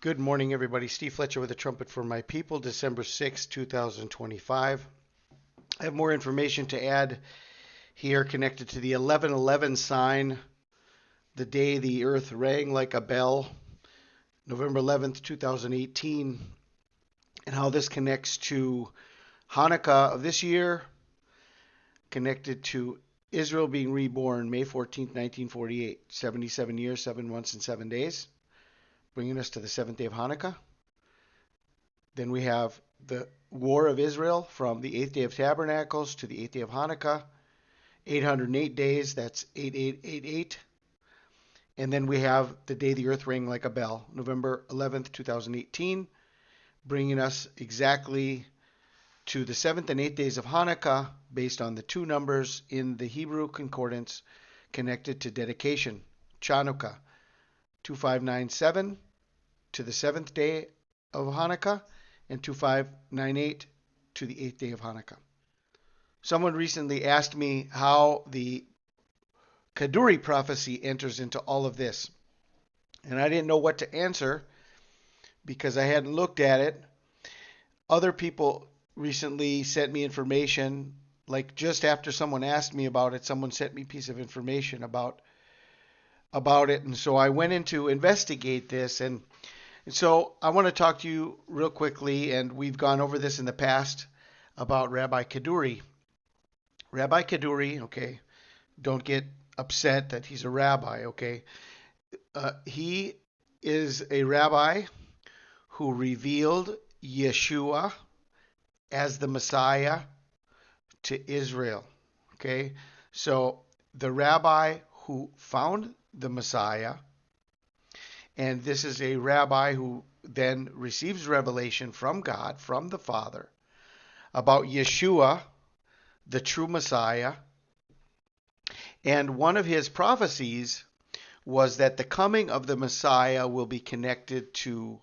Good morning, everybody. Steve Fletcher with the Trumpet for My People, December 6, 2025. I have more information to add here connected to the 11:11 sign, the day the earth rang like a bell, November 11th, 2018, and how this connects to Hanukkah of this year, connected to Israel being reborn May 14th, 1948, 77 years, 7 months, and 7 days, bringing us to the 7th day of Hanukkah. Then we have the War of Israel from the 8th day of Tabernacles to the 8th day of Hanukkah, 808 days, that's 8888. And then we have the day the earth rang like a bell, November 11th, 2018, bringing us exactly to the 7th and 8th days of Hanukkah based on the two numbers in the Hebrew concordance connected to dedication, HANUKKAH, 2597 to the 7th day of Hanukkah and 2598 to the 8th day of Hanukkah. Someone recently asked me how the Kaduri prophecy enters into all of this. And I didn't know what to answer because I hadn't looked at it. Other people recently sent me information, like just after someone asked me about it, someone sent me a piece of information about it. And so I went in to investigate this. And so I want to talk to you real quickly, and we've gone over this in the past, about Rabbi Kaduri. Rabbi Kaduri, okay, don't get upset that he's a rabbi, okay. He is a rabbi who revealed Yeshua as the Messiah to Israel, okay. So the rabbi who found the Messiah, and this is a rabbi who then receives revelation from God, from the Father, about Yeshua, the true Messiah. And one of his prophecies was that the coming of the Messiah will be connected to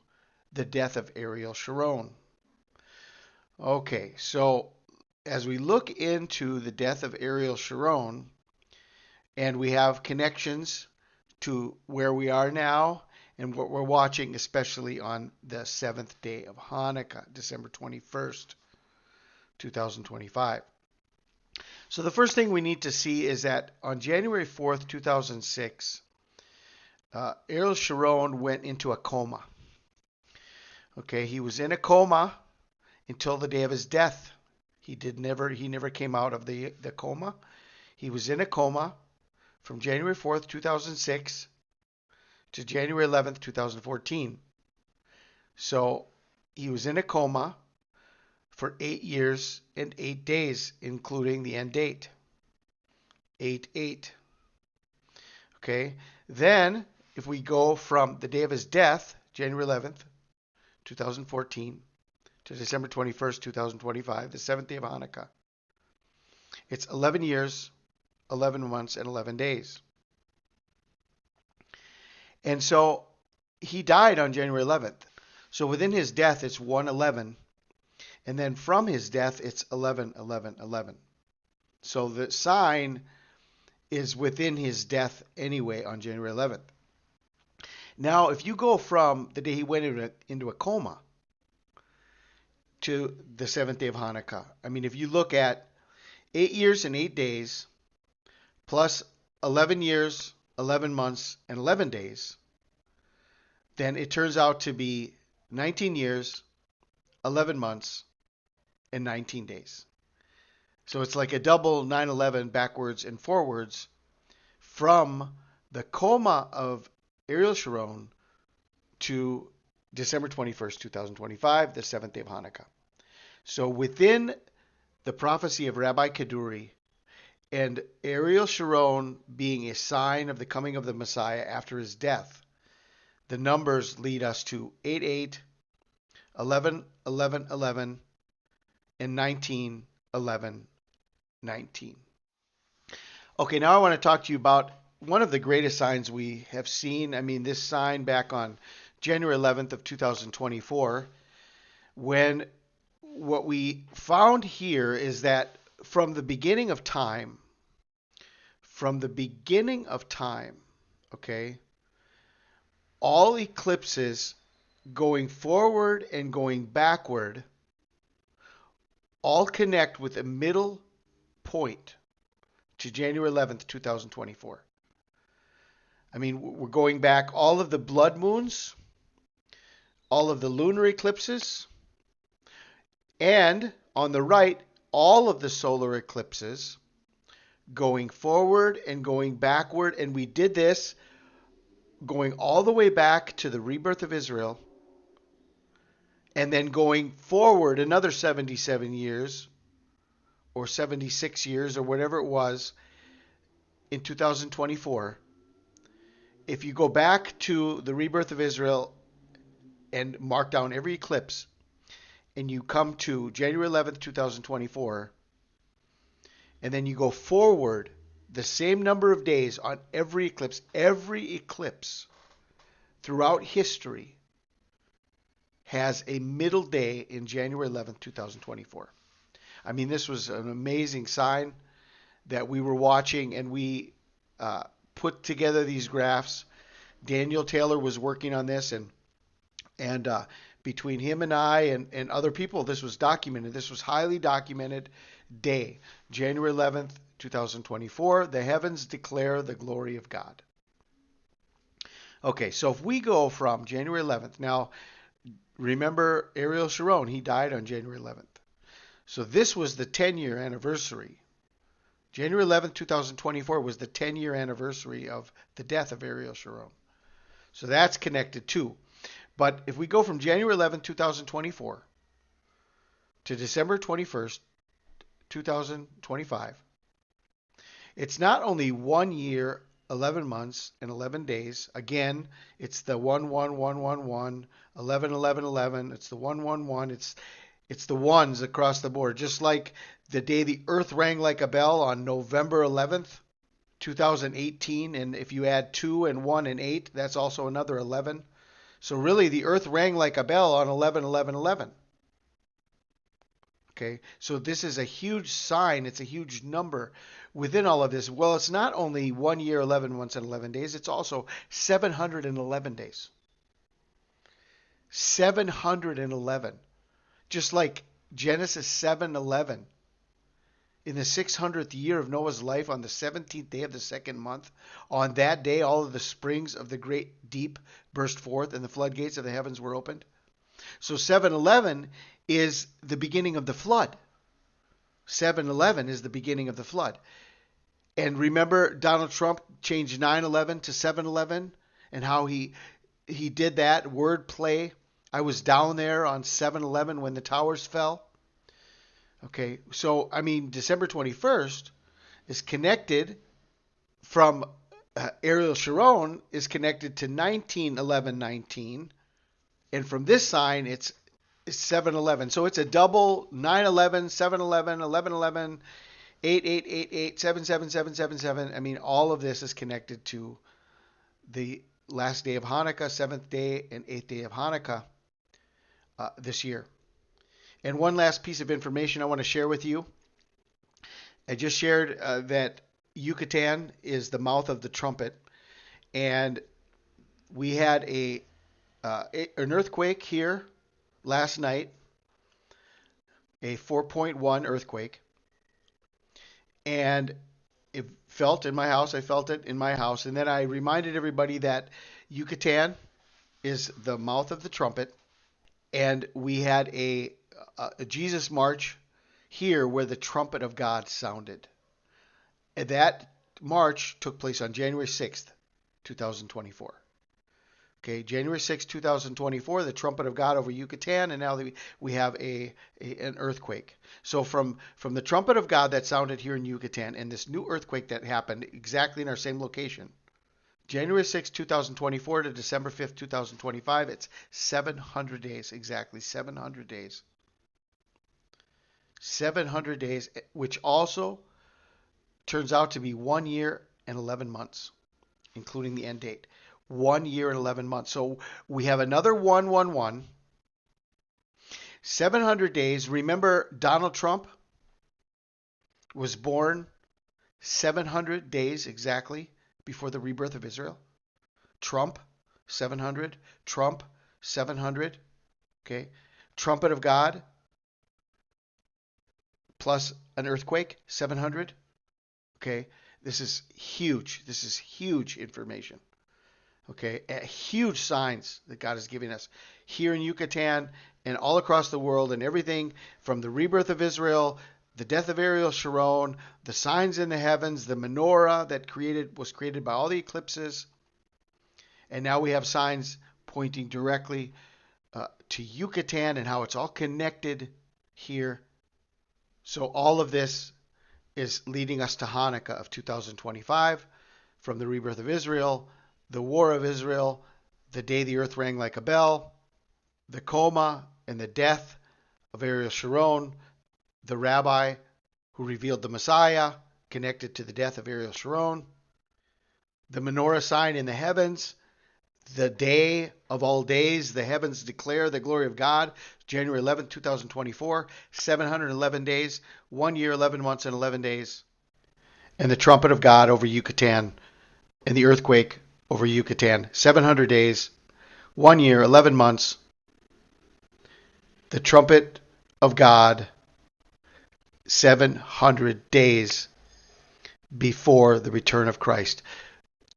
the death of Ariel Sharon. Okay, so as we look into the death of Ariel Sharon, and we have connections to where we are now and what we're watching, especially on the 7th day of Hanukkah, December 21st, 2025. So the first thing we need to see is that on January 4th, 2006, Ariel Sharon went into a coma. Okay, he was in a coma until the day of his death. He never came out of the coma. He was in a coma from January 4th, 2006 to January 11th, 2014. So he was in a coma for 8 years and 8 days, including the end date, 8/8. Okay, then if we go from the day of his death, January 11th, 2014, to December 21st, 2025, the 7th day of Hanukkah, it's 11 years, 11 months, and 11 days. And so he died on January 11th. So within his death, it's 1/11. And then from his death, it's 11/11/11. So the sign is within his death anyway on January 11th. Now, if you go from the day he went into a coma to the 7th day of Hanukkah, I mean, if you look at 8 years and 8 days, plus 11 years, 11 months, and 11 days, then it turns out to be 19 years, 11 months, and 19 days. So it's like a double 9/11 backwards and forwards from the coma of Ariel Sharon to December 21st, 2025, the 7th day of Hanukkah. So within the prophecy of Rabbi Kaduri, and Ariel Sharon being a sign of the coming of the Messiah after his death, the numbers lead us to 8/8, 11/11/11, and 19/11/19. Okay, now I want to talk to you about one of the greatest signs we have seen. I mean, this sign back on January 11th of 2024, when what we found here is that from the beginning of time, okay, all eclipses going forward and going backward all connect with a middle point to January 11th, 2024. I mean, we're going back all of the blood moons, all of the lunar eclipses, and on the right, all of the solar eclipses going forward and going backward. And we did this going all the way back to the rebirth of Israel and then going forward another 77 years or 76 years or whatever it was in 2024. If you go back to the rebirth of Israel and mark down every eclipse and you come to January 11th, 2024, and then you go forward the same number of days on every eclipse throughout history has a middle day in January 11th, 2024. I mean, this was an amazing sign that we were watching, and we put together these graphs. Daniel Taylor was working on this, and between him and I and other people, this was documented. This was highly documented day, January 11th, 2024. The heavens declare the glory of God. Okay, so if we go from January 11th, now remember Ariel Sharon, he died on January 11th. So this was the 10-year anniversary. January 11th, 2024 was the 10-year anniversary of the death of Ariel Sharon. So that's connected too. But if we go from January 11th, 2024 to December 21st, 2025, it's not only 1 year, 11 months, and 11 days. Again, it's the 11111, 111111. It's the 111. It's the ones across the board. Just like the day the earth rang like a bell on November 11th, 2018. And if you add 2 and 1 and 8, that's also another 11. So really, the earth rang like a bell on 111111. Okay, so this is a huge sign. It's a huge number within all of this. Well, it's not only 1 year, 11 months, and 11 days. It's also 711 days. 711. Just like Genesis 7:11. In the 600th year of Noah's life, on the 17th day of the second month, on that day all of the springs of the great deep burst forth and the floodgates of the heavens were opened. So 7:11 is the beginning of the flood. 7:11 is the beginning of the flood. And remember, Donald Trump changed 9/11 to 7/11 and how he did that word play. I was down there on 7/11 when the towers fell. Okay, so I mean, December 21st is connected from Ariel Sharon is connected to 19/11/19, and from this sign it's 7/11. So it's a double 9/11, 7/11, 11/11, 8/8/8/8, 7/7/7/7/7. I mean, all of this is connected to the last day of Hanukkah, seventh day and eighth day of Hanukkah this year. And one last piece of information I want to share with you. I just shared that Yucatan is the mouth of the trumpet, and we had an earthquake here last night, a 4.1 earthquake, and it felt in my house. I felt it in my house, and then I reminded everybody that Yucatan is the mouth of the trumpet, and we had a Jesus march here where the trumpet of God sounded. And that march took place on January 6th, 2024. Okay, January 6th, 2024, the trumpet of God over Yucatan, and now we have an earthquake. So from the trumpet of God that sounded here in Yucatan and this new earthquake that happened exactly in our same location, January 6th, 2024 to December 5th, 2025, it's 700 days, exactly 700 days. 700 days, which also turns out to be 1 year and 11 months, including the end date. 1 year and 11 months. So we have another 111. 700 days. Remember, Donald Trump was born 700 days exactly before the rebirth of Israel. Trump, 700. Trump, 700. Okay. Trumpet of God plus an earthquake, 700. Okay. This is huge. This is huge information. Okay. Huge signs that God is giving us here in Yucatan and all across the world, and everything from the rebirth of Israel, the death of Ariel Sharon, the signs in the heavens, the menorah that was created by all the eclipses. And now we have signs pointing directly to Yucatan and how it's all connected here. So all of this is leading us to Hanukkah of 2025, from the rebirth of Israel, the war of Israel, the day the earth rang like a bell, the coma and the death of Ariel Sharon, the rabbi who revealed the Messiah, connected to the death of Ariel Sharon, the menorah sign in the heavens, the day of all days, the heavens declare the glory of God, January 11th, 2024, 711 days, 1 year, 11 months, and 11 days. And the trumpet of God over Yucatan, and the earthquake over Yucatan, 700 days, 1 year, 11 months. The trumpet of God, 700 days before the return of Christ.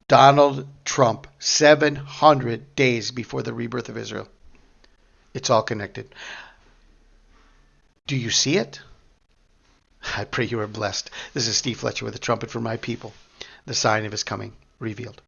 Donald Trump, 700 days before the rebirth of Israel. It's all connected. Do you see it? I pray you are blessed. This is Steve Fletcher with a trumpet for my people, the sign of his coming revealed.